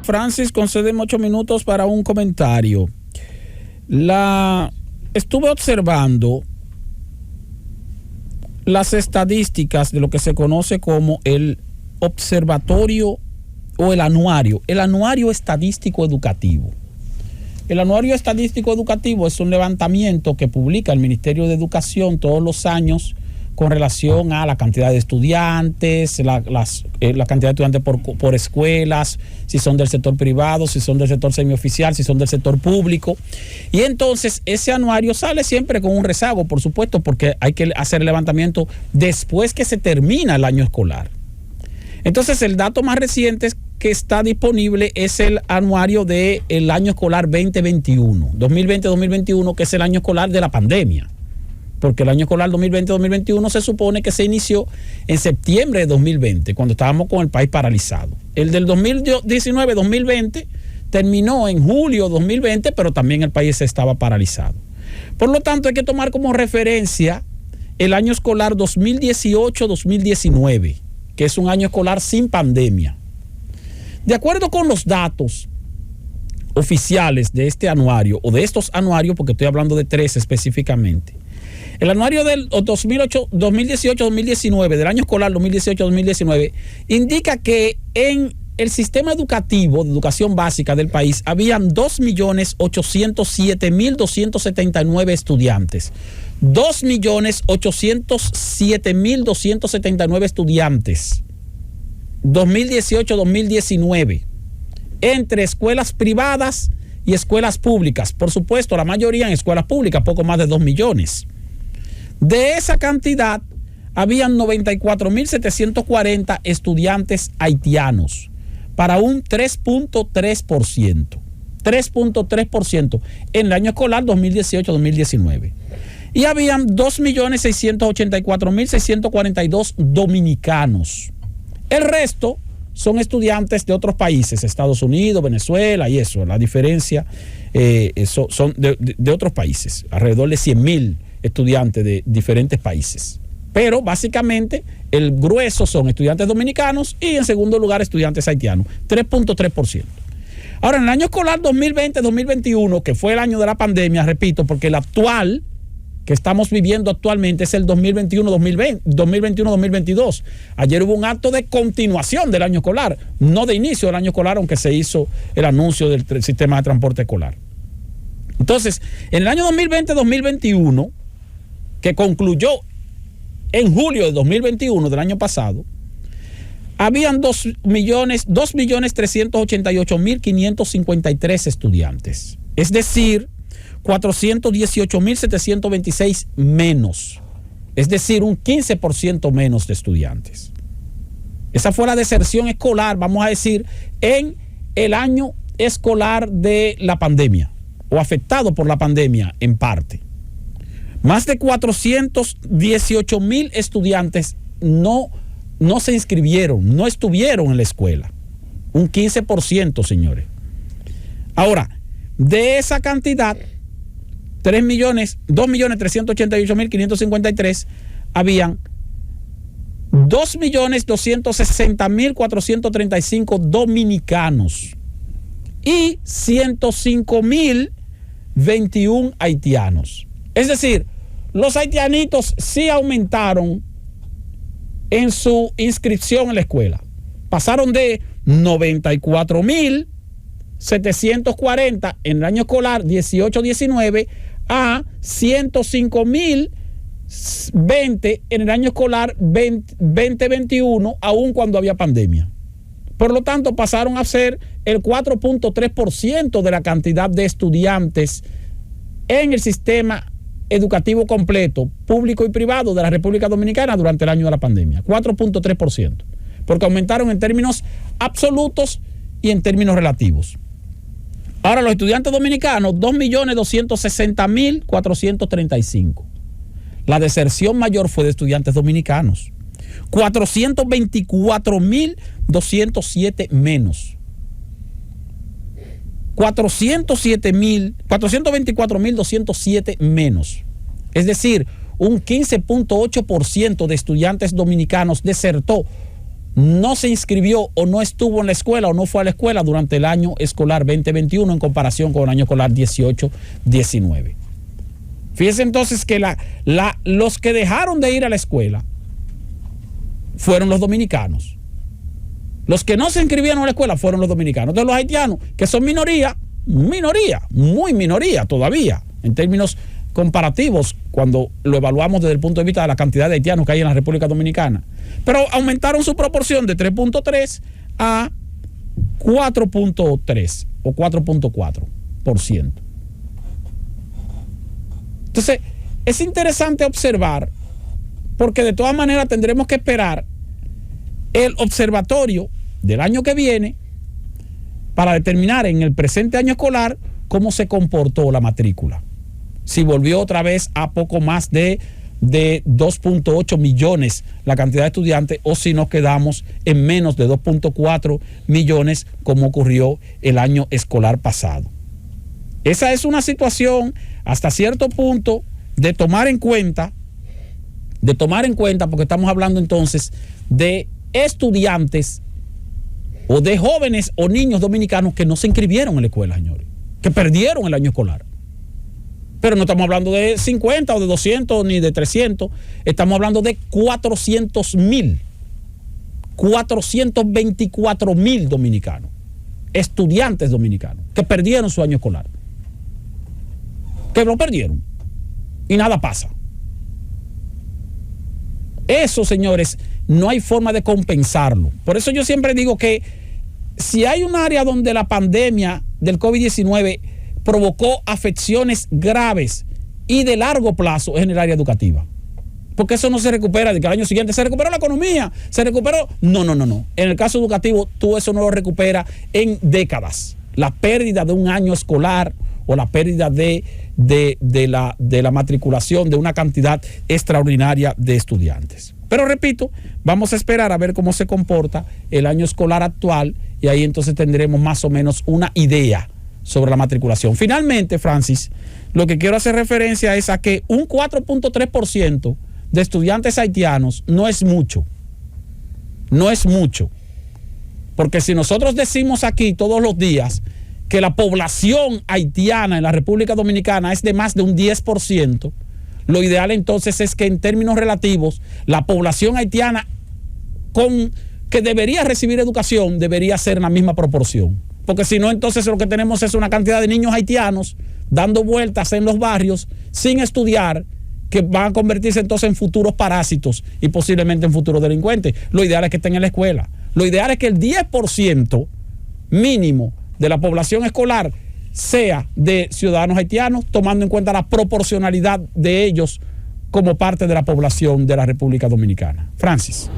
Francis, concédeme 8 minutos para un comentario. Estuve observando las estadísticas de lo que se conoce como el observatorio o el anuario estadístico educativo. El anuario estadístico educativo es un levantamiento que publica el Ministerio de Educación todos los años con relación a la cantidad de estudiantes, la cantidad de estudiantes por escuelas, si son del sector privado, si son del sector semioficial, si son del sector público. Y entonces ese anuario sale siempre con un rezago, por supuesto, porque hay que hacer el levantamiento después que se termina el año escolar. Entonces el dato más reciente que está disponible es el anuario del año escolar 2021, 2020-2021, que es el año escolar de la pandemia. Porque el año escolar 2020-2021 se supone que se inició en septiembre de 2020, cuando estábamos con el país paralizado. El del 2019-2020 terminó en julio de 2020, pero también el país estaba paralizado. Por lo tanto, hay que tomar como referencia el año escolar 2018-2019, que es un año escolar sin pandemia. De acuerdo con los datos oficiales de este anuario, o de estos anuarios, porque estoy hablando de 3 específicamente, el anuario del 2018-2019, del año escolar 2018-2019, indica que en el sistema educativo de educación básica del país habían 2.807.279 estudiantes. 2.807.279 estudiantes. 2018-2019. Entre escuelas privadas y escuelas públicas. Por supuesto, la mayoría en escuelas públicas, poco más de 2 millones. De esa cantidad, habían 94.740 estudiantes haitianos, para un 3.3%. 3.3% en el año escolar 2018-2019. Y habían 2.684.642 dominicanos. El resto son estudiantes de otros países, Estados Unidos, Venezuela y eso. La diferencia son de otros países, alrededor de 100.000 estudiantes de diferentes países. Pero básicamente el grueso son estudiantes dominicanos y en segundo lugar estudiantes haitianos, 3.3%. Ahora, en el año escolar 2020-2021, que fue el año de la pandemia, repito, porque el actual que estamos viviendo actualmente es el 2021-2022. Ayer hubo un acto de continuación del año escolar, no de inicio del año escolar, aunque se hizo el anuncio del sistema de transporte escolar. Entonces, en el año 2020-2021, que concluyó en julio de 2021 del año pasado, habían 2.388.553 estudiantes. Es decir, 418.726 menos. Es decir, un 15% menos de estudiantes. Esa fue la deserción escolar, vamos a decir, en el año escolar de la pandemia, o afectado por la pandemia en parte. Más de 418.000 estudiantes no se inscribieron, no estuvieron en la escuela. Un 15%, señores. Ahora, de esa cantidad, 2.388.553, habían 2.260.435 dominicanos y 105.021 haitianos. Es decir, los haitianitos sí aumentaron en su inscripción en la escuela. Pasaron de 94.740 en el año escolar 18-19 a 105.020 en el año escolar 20-21, aun cuando había pandemia. Por lo tanto, pasaron a ser el 4.3% de la cantidad de estudiantes en el sistema educativo completo, público y privado de la República Dominicana durante el año de la pandemia. 4.3%. Porque aumentaron en términos absolutos y en términos relativos. Ahora, los estudiantes dominicanos, 2.260.435. La deserción mayor fue de estudiantes dominicanos. 424.207 menos. 424.207 menos. Es decir, un 15.8% de estudiantes dominicanos desertó, no se inscribió o no estuvo en la escuela o no fue a la escuela durante el año escolar 2021 en comparación con el año escolar 18-19. Fíjense entonces que los que dejaron de ir a la escuela fueron los dominicanos. Los que no se inscribieron a la escuela fueron los dominicanos. Entonces los haitianos, que son minoría, muy minoría todavía, en términos comparativos, cuando lo evaluamos desde el punto de vista de la cantidad de haitianos que hay en la República Dominicana. Pero aumentaron su proporción de 3.3 a 4.3 o 4.4%. Entonces, es interesante observar, porque de todas maneras tendremos que esperar el observatorio del año que viene para determinar en el presente año escolar cómo se comportó la matrícula. Si volvió otra vez a poco más de 2.8 millones la cantidad de estudiantes, o si nos quedamos en menos de 2.4 millones como ocurrió el año escolar pasado. Esa es una situación hasta cierto punto de tomar en cuenta, porque estamos hablando entonces de estudiantes o de jóvenes o niños dominicanos que no se inscribieron en la escuela, señores, que perdieron el año escolar. Pero no estamos hablando de 50 o de 200 ni de 300, estamos hablando de 400,000, 424,000 dominicanos, estudiantes dominicanos que perdieron su año escolar, que lo perdieron y nada pasa. Eso, señores, no hay forma de compensarlo. Por eso yo siempre digo que si hay un área donde la pandemia del COVID-19 provocó afecciones graves y de largo plazo, es en el área educativa. Porque eso no se recupera de que al año siguiente se recuperó la economía, se recuperó. No. En el caso educativo, tú eso no lo recuperas en décadas. La pérdida de un año escolar o la pérdida de la matriculación de una cantidad extraordinaria de estudiantes. Pero repito, vamos a esperar a ver cómo se comporta el año escolar actual y ahí entonces tendremos más o menos una idea sobre la matriculación. Finalmente, Francis, lo que quiero hacer referencia es a que un 4.3% de estudiantes haitianos no es mucho. No es mucho. Porque si nosotros decimos aquí todos los días que la población haitiana en la República Dominicana es de más de un 10%, lo ideal entonces es que en términos relativos la población haitiana que debería recibir educación debería ser en la misma proporción. Porque si no, entonces lo que tenemos es una cantidad de niños haitianos dando vueltas en los barrios sin estudiar, que van a convertirse entonces en futuros parásitos y posiblemente en futuros delincuentes. Lo ideal es que estén en la escuela. Lo ideal es que el 10% mínimo de la población escolar sea de ciudadanos haitianos, tomando en cuenta la proporcionalidad de ellos como parte de la población de la República Dominicana. Francis.